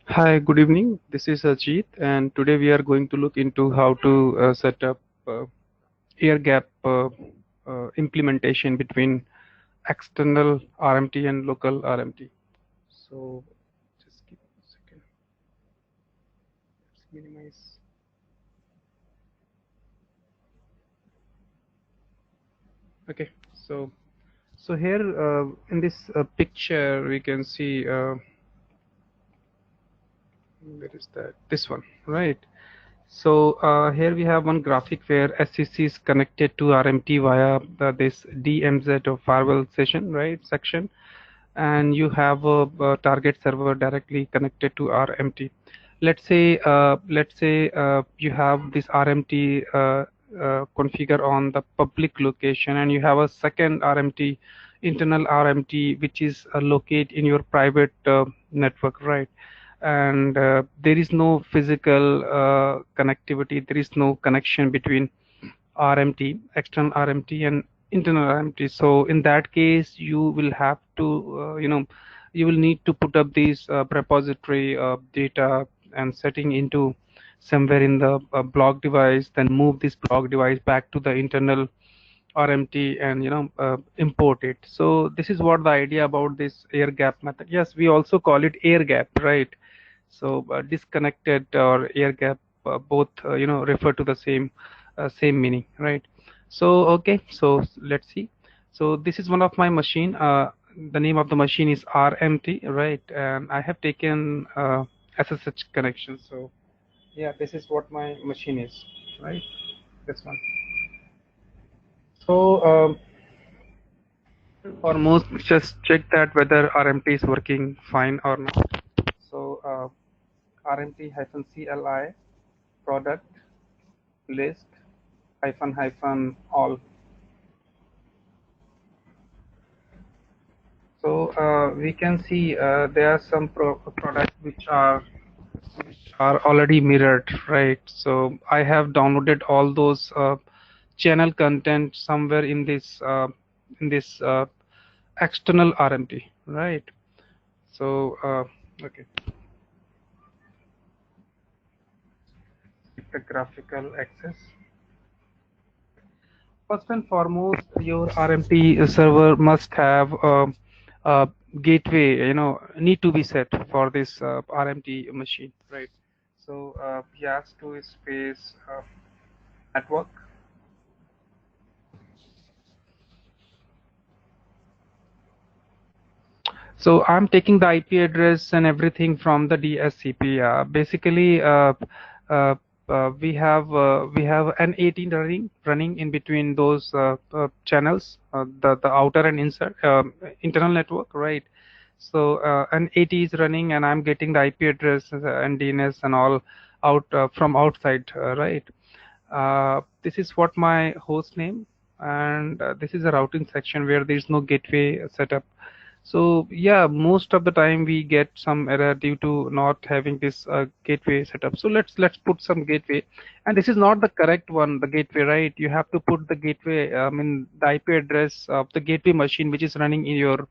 Hi, good evening. This is Ajit, and today we are going to look into how to set up air gap implementation between external RMT and local RMT. So, just give me a second. Let's minimize. Okay, so here in this picture we can see where is that? This one, right? So here we have one graphic where SCC is connected to RMT via this DMZ or firewall session, right, section, and you have a target server directly connected to RMT. Let's say you have this RMT configure on the public location, and you have a second RMT, internal RMT, which is located in your private network, right? And there is no physical connectivity. There is no connection between RMT, external RMT, and internal RMT. So in that case, you will have to, you will need to put up these repository data and setting into somewhere in the block device, then move this block device back to the internal RMT and import it. So this is what the idea about this air gap method. Yes, we also call it air gap, right? So disconnected or air gap, both refer to the same meaning, right? So okay, so let's see. So this is one of my machine. The name of the machine is RMT, right? And I have taken SSH connection. So yeah, this is what my machine is, right? This one. So foremost, just check that whether RMT is working fine or not. So RMT-CLI product list hyphen all. So we can see there are some products which are already mirrored, right? So I have downloaded all those channel content somewhere in this external RMT, right? So okay, the graphical access. First and foremost, your RMT server must have a gateway, need to be set for this RMT machine, right? So YAS2 space network. So I'm taking the IP address and everything from the DSCP. Basically, we have an 18 running in between those channels, the outer and inside internal network, right? So an 80 is running, and I'm getting the IP address and DNS and all out from outside, right? This is what my host name, and this is a routing section where there is no gateway setup. So yeah, most of the time we get some error due to not having this gateway setup. So let's put some gateway, and this is not the correct one, the gateway, right? You have to put the gateway, the IP address of the gateway machine which is running in your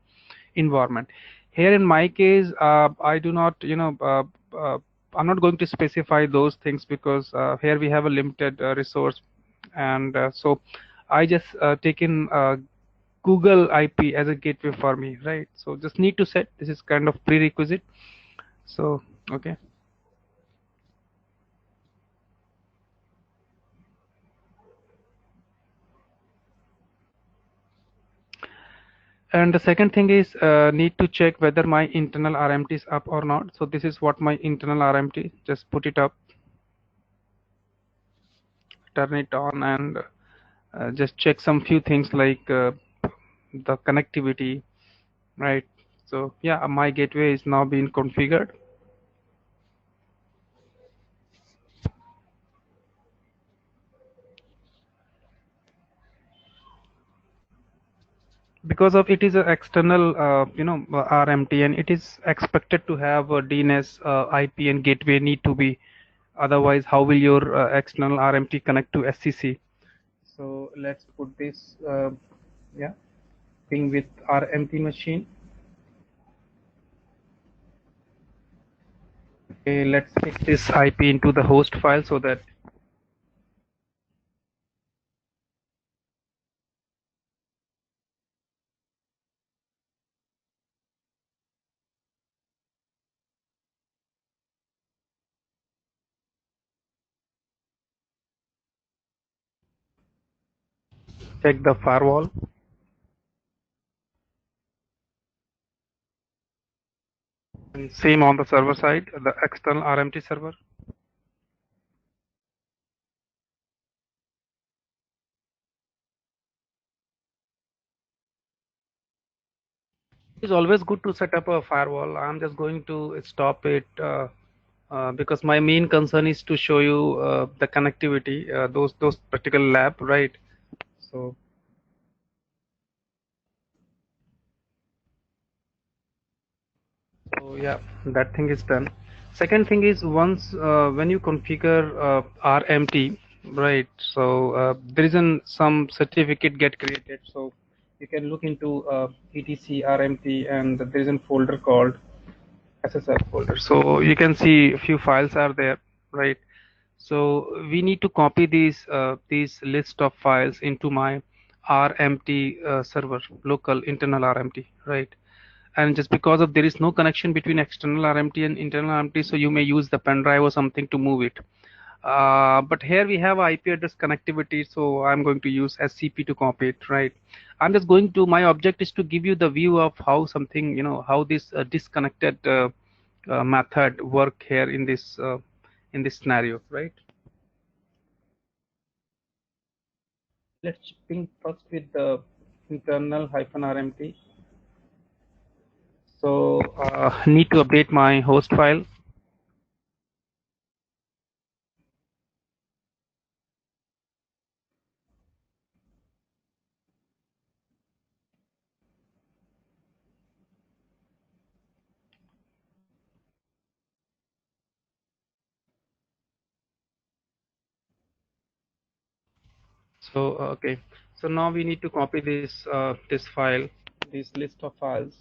environment. Here in my case, I do not, I'm not going to specify those things because here we have a limited resource, and so I just taken Google IP as a gateway for me, right? So just need to set, this is kind of prerequisite. So okay. And the second thing is need to check whether my internal RMT is up or not. So this is what my internal RMT, just put it up, turn it on, and just check some few things like the connectivity, right? So yeah, my gateway is now being configured. Because of it is an external RMT, and it is expected to have a DNS, IP, and gateway need to be, otherwise how will your external RMT connect to SCC? So let's put this yeah, thing with RMT machine. Okay, let's fix this IP into the host file so that check the firewall. And same on the server side, the external RMT server. It's always good to set up a firewall. I'm just going to stop it because my main concern is to show you the connectivity, those particular lab, right? So, so yeah, that thing is done. Second thing is once when you configure RMT, right? So there is some certificate get created. So you can look into etc RMT, and there is a folder called SSL folder. So you can see a few files are there, right? So we need to copy these list of files into my RMT server, local internal RMT, right? And just because of there is no connection between external RMT and internal RMT, so you may use the pen drive or something to move it. But here we have IP address connectivity, so I'm going to use SCP to copy it, right? I'm just going to, my object is to give you the view of how something, how this disconnected method work here in this scenario, right? Let's ping first with the internal -RMT. So need to update my host file. So okay, so now we need to copy this file, this list of files.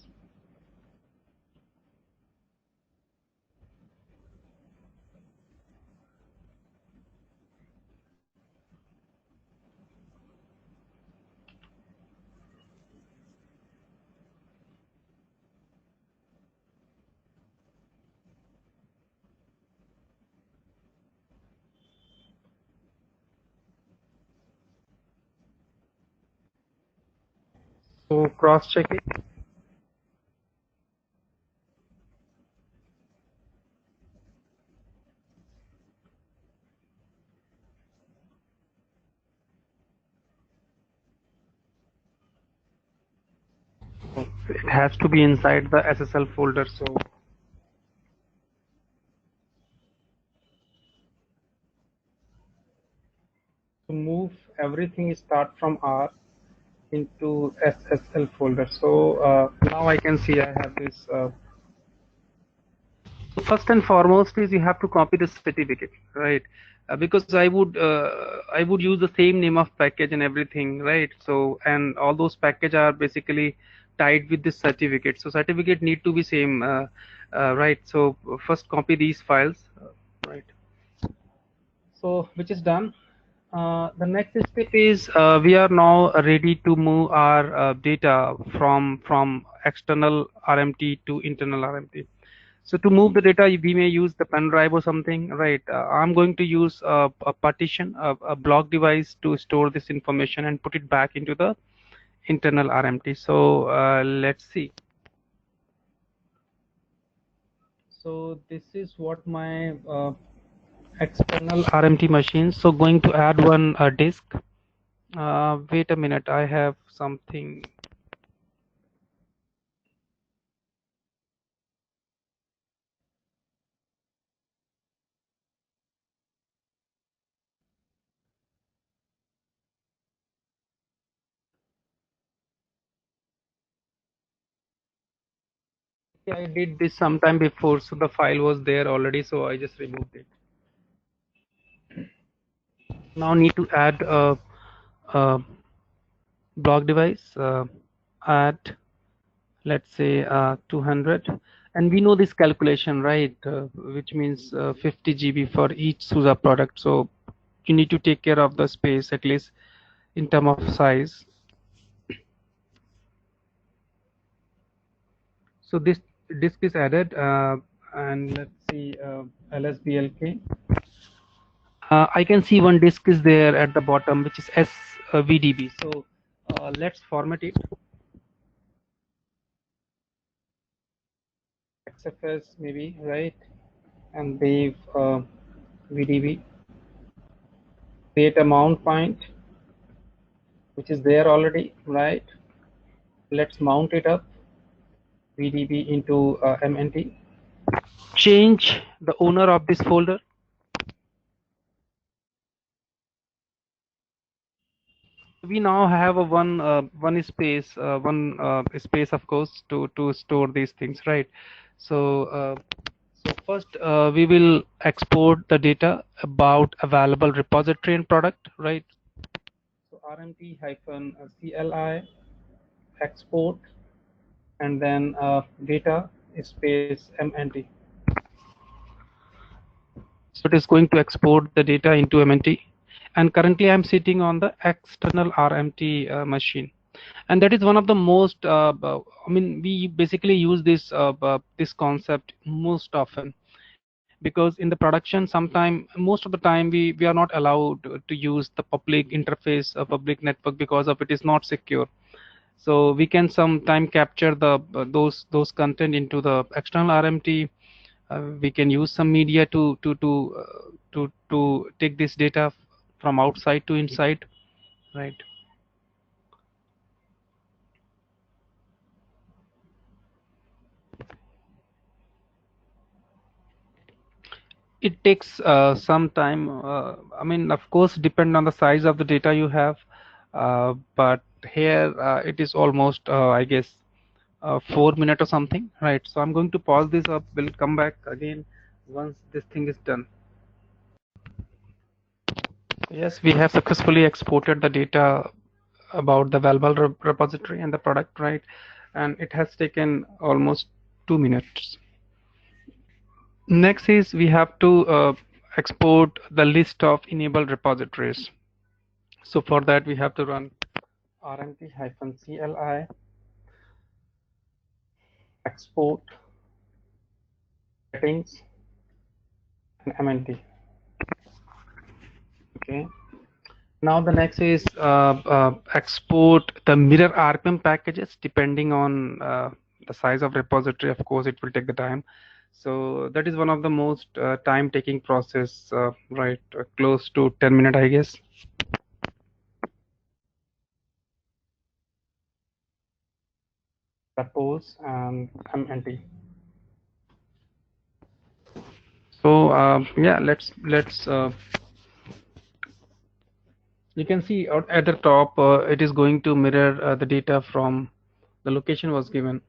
So cross check it. It has to be inside the SSL folder. So to move everything, start from R into SSL folder. So now I can see I have this. First and foremost is you have to copy the certificate, right? Because I would use the same name of package and everything, right? So and all those package are basically tied with this certificate. So certificate need to be same, right? So first copy these files, right? So which is done. The next step is we are now ready to move our data from external RMT to internal RMT. So to move the data, we may use the pen drive or something, right? I'm going to use a partition, a block device to store this information and put it back into the internal RMT. So let's see. So this is what my external RMT machine. So going to add one disk. Wait a minute, I have something. I did this sometime before, so the file was there already, so I just removed it. Now need to add a block device. Add, let's say 200, And we know this calculation, right? Which means 50 GB for each SUSE product. So you need to take care of the space, at least in terms of size. So this disk is added, and let's see, LSBLK. I can see one disk is there at the bottom, which is SVDB. So let's format it. XFS maybe, right? And leave VDB. Create a mount point, which is there already, right? Let's mount it up. VDB into MNT. Change the owner of this folder. We now have a one space, of course, to store these things, right? So first we will export the data about available repository and product, right? So RMT hyphen CLI export, and then data space MNT. So it is going to export the data into MNT, and currently I'm sitting on the external RMT machine, and that is one of the most I mean, we basically use this concept most often, because in the production sometime, most of the time, we are not allowed to use the public interface, a public network, because of it is not secure. So we can sometime capture the those content into the external RMT. We can use some media to take this data from outside to inside, right? It takes some time. I mean, of course, depend on the size of the data you have, but here it is almost, I guess, 4 minutes or something, right? So I'm going to pause this up. We'll come back again once this thing is done. Yes, we have successfully exported the data about the valuable repository and the product, right? And it has taken almost 2 minutes. Next is we have to export the list of enabled repositories. So for that we have to run rmt-cli export settings and MNT. Okay. Now the next is export the mirror RPM packages depending on the size of repository. Of course, it will take the time. So that is one of the most time-taking process, right? Close to 10 minutes, I guess. Suppose and MNT. So yeah, let's you can see out at the top it is going to mirror the data from the location was given.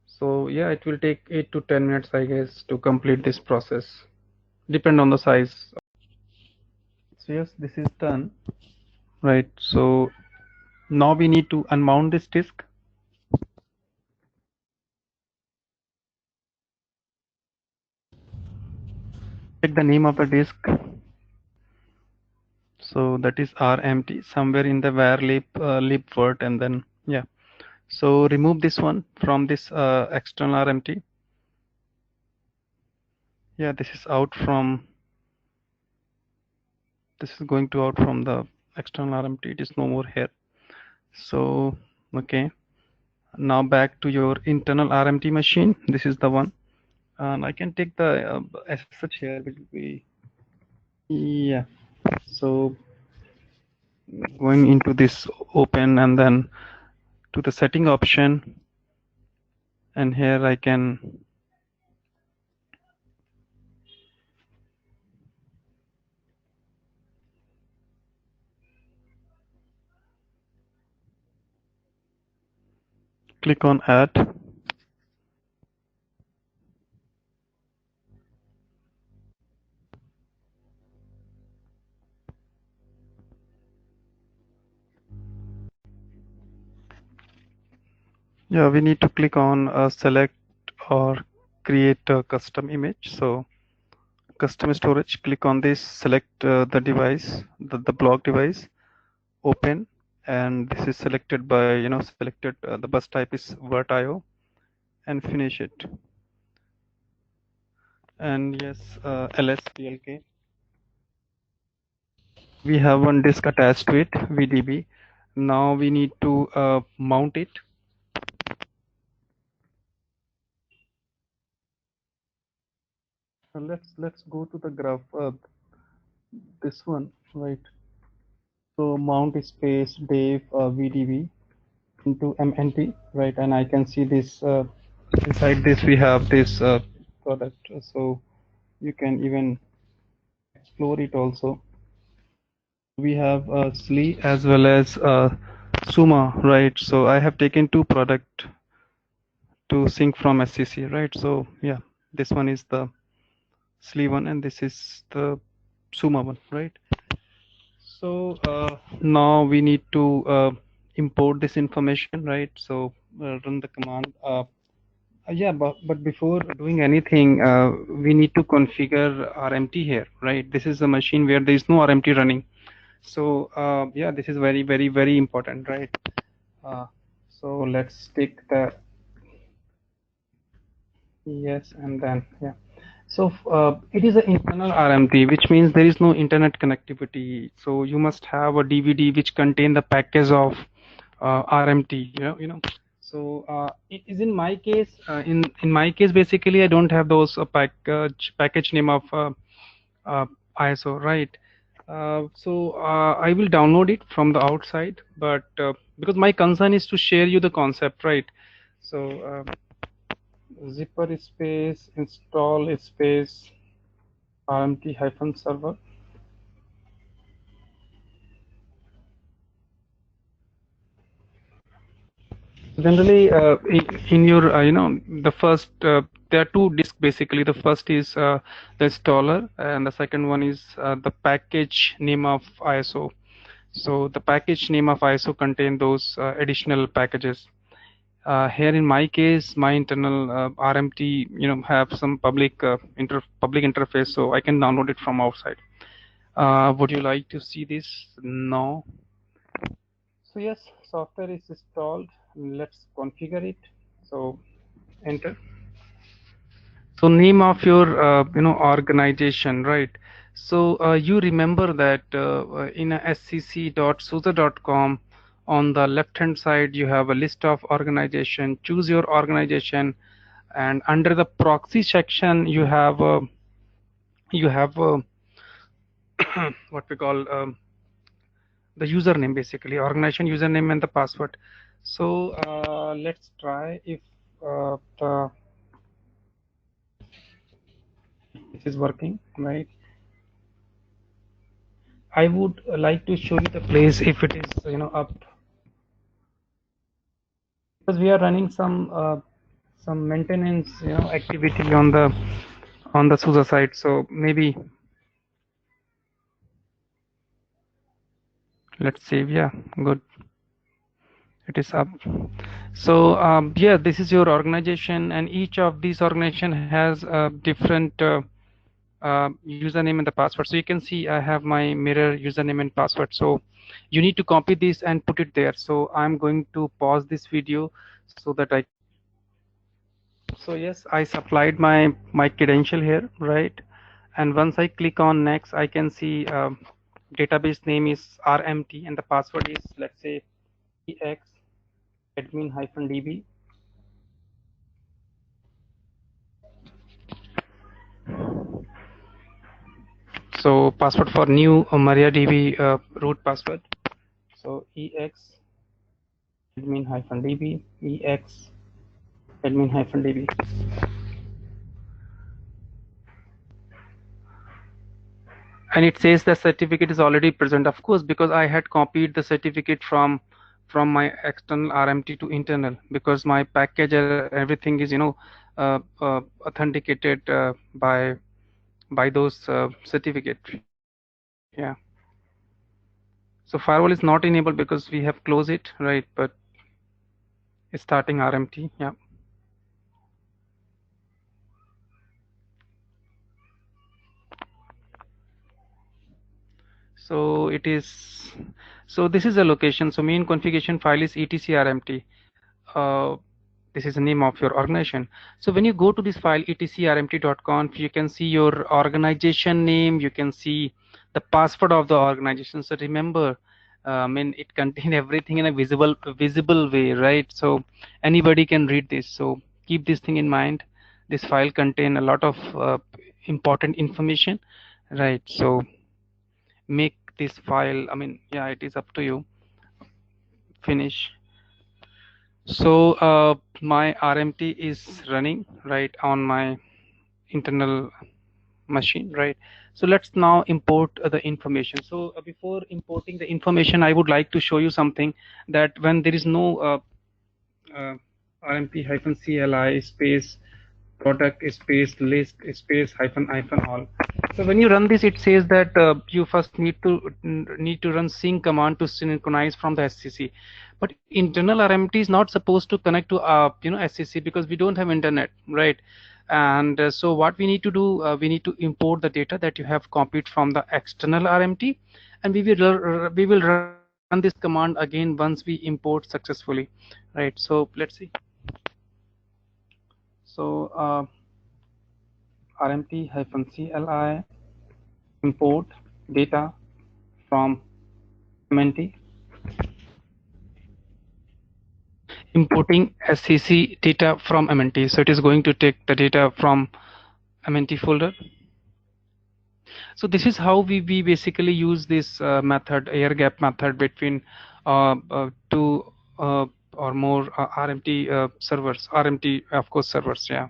So yeah, it will take 8 to 10 minutes, I guess, to complete this process. Depend on the size. So yes, this is done, right? So now we need to unmount this disk. Check the name of the disk. So that is RMT, somewhere in the var libvirt, and then yeah. So remove this one from this external RMT. Yeah, this is out from, this is going to out from the external RMT. It is no more here. So okay, now back to your internal RMT machine. This is the one, and I can take the SSH here. Will be, yeah. So going into this open and then to the setting option, and here I can click on add. Yeah, we need to click on select or create a custom image. So custom storage, click on this, select the device, the block device, open, and this is selected by, selected, the bus type is VertIO, and finish it. And yes, LSPLK. We have one disk attached to it, VDB. Now we need to mount it. So let's go to the graph, this one, right? So mount space Dave VDB into MNT, right? And I can see this, inside this we have this product. So you can even explore it also. We have SLI as well as Suma, right? So I have taken two product to sync from SCC, right? So yeah, this one is the SLI one and this is the Suma one, right? So now we need to import this information, right? So run the command. Yeah, but before doing anything, we need to configure RMT here, right? This is a machine where there is no RMT running. So yeah, this is very, very, very important, right? Uh, so let's take the yes, and then yeah. So it is an internal RMT, which means there is no internet connectivity. So you must have a DVD which contain the package of RMT. So it is in my case. In my case, basically, I don't have those package name of ISO, right? I will download it from the outside, but because my concern is to share you the concept, right? So zipper space install space RMT-server. Generally, in your, the first, there are two disks basically. The first is the installer, and the second one is the package name of ISO. So the package name of ISO contain those additional packages. Here in my case, my internal RMT, have some public interface, so I can download it from outside. Would you like to see this? No. So yes, software is installed. Let's configure it. So enter. So name of your organization, right? So you remember that in a scc.susa.com, on the left hand side you have a list of organization. Choose your organization, and under the proxy section you have what we call the username, basically organization username and the password. So let's try if the this is working, right? I would like to show you the place if it is up, because we are running some maintenance activity on the SUSE side. So maybe let's save. Yeah, good. It is up. So yeah, this is your organization, and each of these organization has a different username and the password. So you can see I have my mirror username and password. So you need to copy this and put it there. So I'm going to pause this video so that I. So yes, I supplied my credential here, right? And once I click on next, I can see database name is RMT and the password is, let's say, ex admin-db. So password for new MariaDB root password. So ex admin-db, ex admin-db. And it says the certificate is already present, of course, because I had copied the certificate from my external RMT to internal, because my package everything is authenticated by those certificate. Yeah. So firewall is not enabled because we have closed it, right? But starting RMT. Yeah. So it is, so this is a location. So main configuration file is etcrmt. Uh, this is the name of your organization. So when you go to this file etcrmt.conf, you can see your organization name, you can see the password of the organization. So remember, I mean, it contains everything in a visible way, right? So anybody can read this. So keep this thing in mind. This file contain a lot of important information, right? So make this file, I mean, yeah, it is up to you. Finish. So my RMT is running right on my internal machine, right? So let's now import the information. So before importing the information, I would like to show you something, that when there is no uh, RMP-CLI space product space list space hyphen all. So when you run this, it says that you first need to run sync command to synchronize from the SCC. But internal RMT is not supposed to connect to SCC, because we don't have internet, right? And so what we need to do, we need to import the data that you have copied from the external RMT, and we will run this command again once we import successfully, right? So let's see. So RMT-CLI import data from MNT, importing SCC data from MNT. So it is going to take the data from MNT folder. So this is how we basically use this method, air gap method, between two or more RMT servers, RMT of course servers, yeah.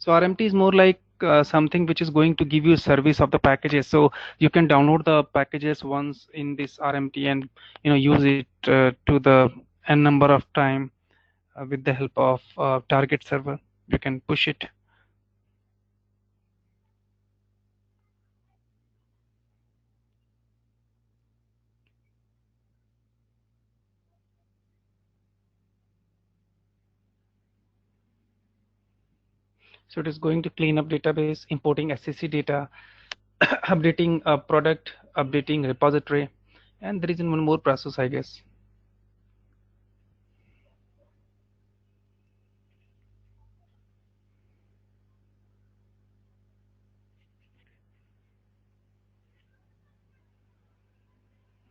So RMT is more like something which is going to give you service of the packages. So you can download the packages once in this RMT and use it to the n number of time with the help of target server. You can push it. So it is going to clean up database, importing SCC data, updating a product, updating repository, and there is one more process, I guess.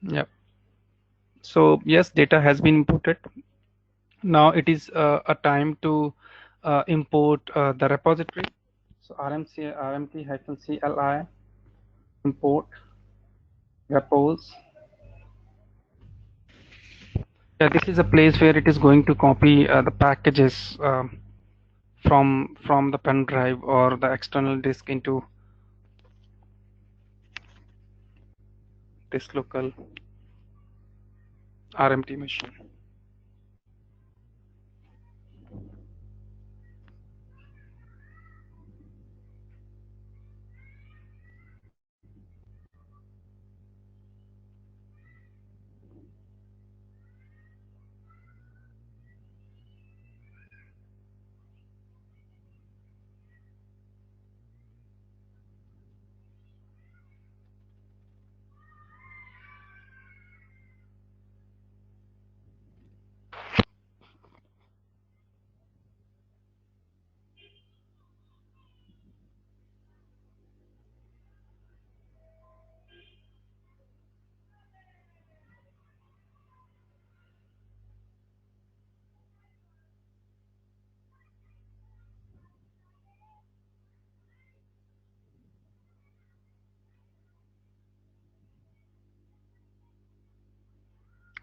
Yep. So yes, data has been imported. Now it is a time to import the repository. So RMT-CLI import repos. Yeah, this is a place where it is going to copy the packages from the pen drive or the external disk into this local RMT machine.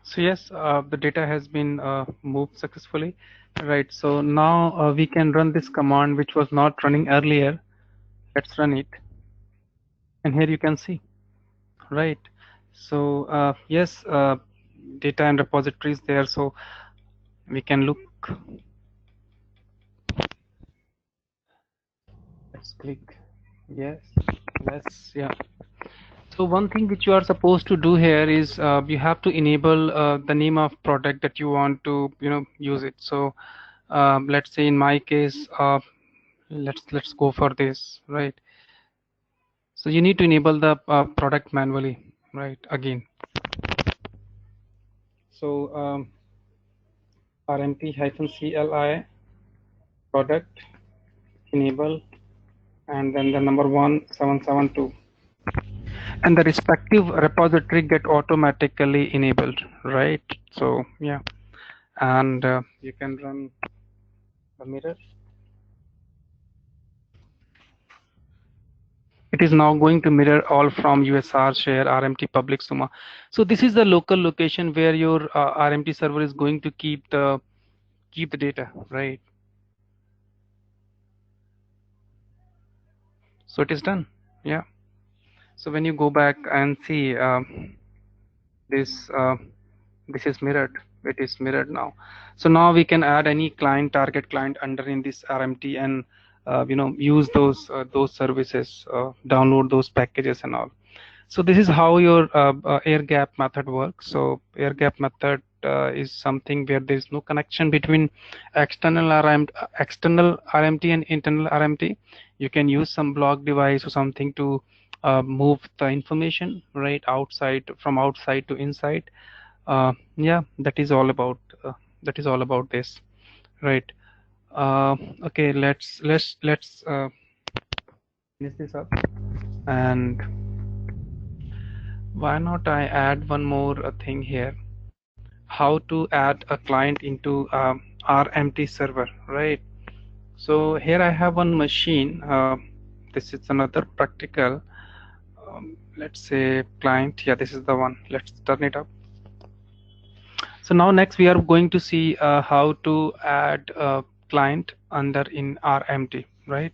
So yes, the data has been moved successfully, right? So now we can run this command which was not running earlier. Let's run it, and here you can see, right? So yes, data and repositories there, so we can look. Let's click yes, let's, yeah. So one thing which you are supposed to do here is you have to enable the name of product that you want to use it. So let's say in my case, let's go for this, right? So you need to enable the product manually, right? Again, so RMP-CLI product enable, and then the number 1772, and the respective repository get automatically enabled, right? So yeah, and you can run the mirror. It is now going to mirror all from USR share RMT public Suma. So this is the local location where your RMT server is going to keep the data, right? So it is done. Yeah. So when you go back and see this this is mirrored, it is mirrored now. So now we can add any client, target client under in this RMT, and use those services, download those packages and all. So this is how your air gap method works. So air gap method is something where there is no connection between external RMT and internal RMT. You can use some block device or something to move the information right outside, from outside to inside. Yeah, that is all about this, right? Okay, let's finish this up. And why not I add one more thing here? How to add a client into RMT server, right? So here I have one machine. This is another practical. Let's say client. Yeah, this is the one. Let's turn it up. So now next we are going to see how to add a client under in RMT, right?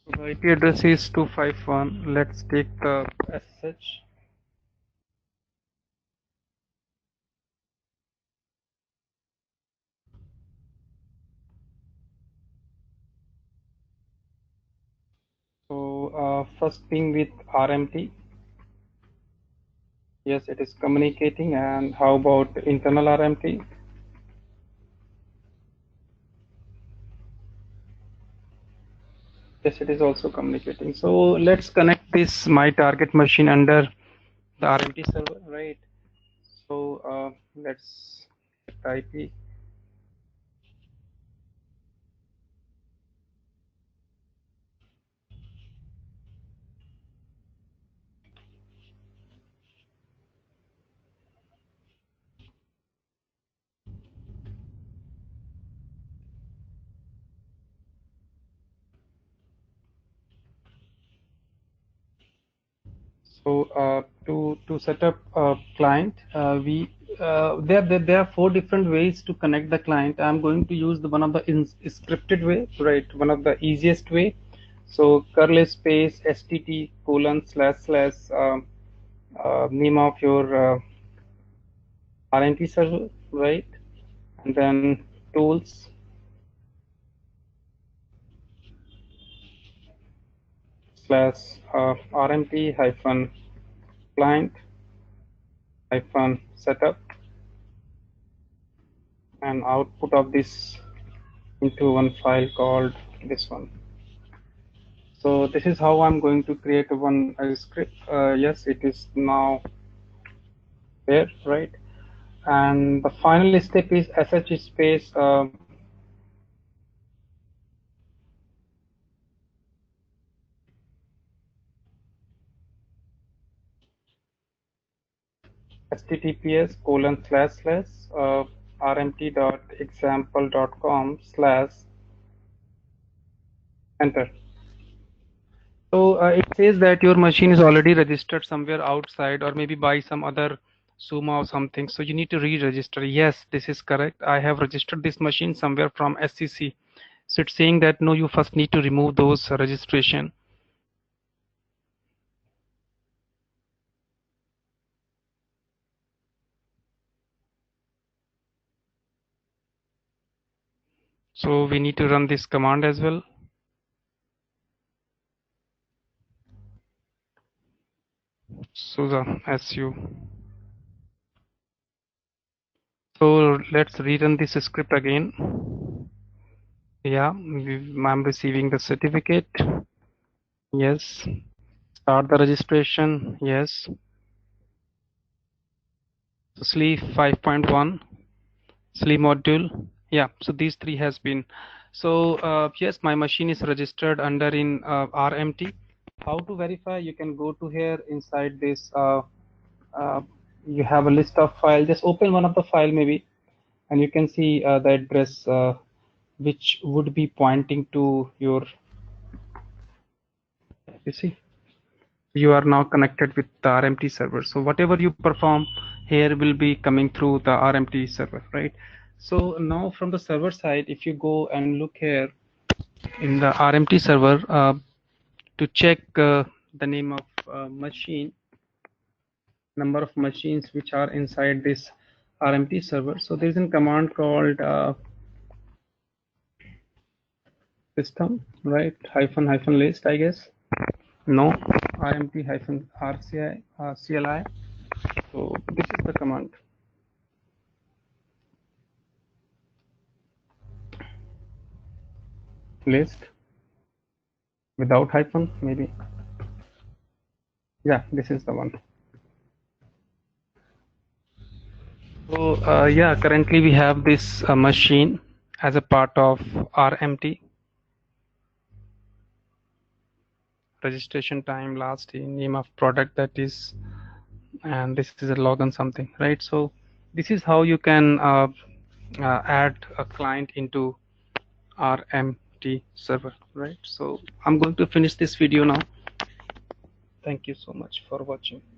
So the IP address is 251. Let's take the SSH. So first thing with RMT. Yes, it is communicating. And how about internal RMT? Yes, it is also communicating. So let's connect this my target machine under the RMT server, right? So let's get IP. So to set up a client, there are four different ways to connect the client. I'm going to use the one of the scripted way, right? One of the easiest way. So curly space STT colon slash slash name of your RMT server, right? And then tools slash RMT hyphen client hyphen setup, and output of this into one file called this one. So this is how I'm going to create one script. Yes, it is now there, right? And the final step is SH space https colon slash slash rmt.example.com slash enter. So it says that your machine is already registered somewhere outside or maybe by some other Suma or something. So you need to re-register. Yes, this is correct. I have registered this machine somewhere from SCC. So it's saying that no, you first need to remove those registration. So we need to run this command as well. Suza, SU. So let's rerun this script again. Yeah, I'm receiving the certificate. Yes. Start the registration. Yes. So SLE 5.1, SLE module. Yeah, so these three has been. So yes, my machine is registered under in RMT. How to verify? You can go to here inside this. Uh, you have a list of files. Just open one of the file maybe, and you can see the address which would be pointing to your. You see, you are now connected with the RMT server. So whatever you perform here will be coming through the RMT server, right? So now from the server side, if you go and look here in the RMT server to check the name of machine, number of machines which are inside this RMT server. So there's a command called system, right? Hyphen list, I guess. No, RMT hyphen RCI, CLI. So this is the command. List without hyphen, maybe. Yeah, this is the one. So yeah, currently we have this machine as a part of RMT. Registration time, last name of product, that is, and this is a login something, right? So this is how you can add a client into RMT server, right? So I'm going to finish this video now. Thank you so much for watching.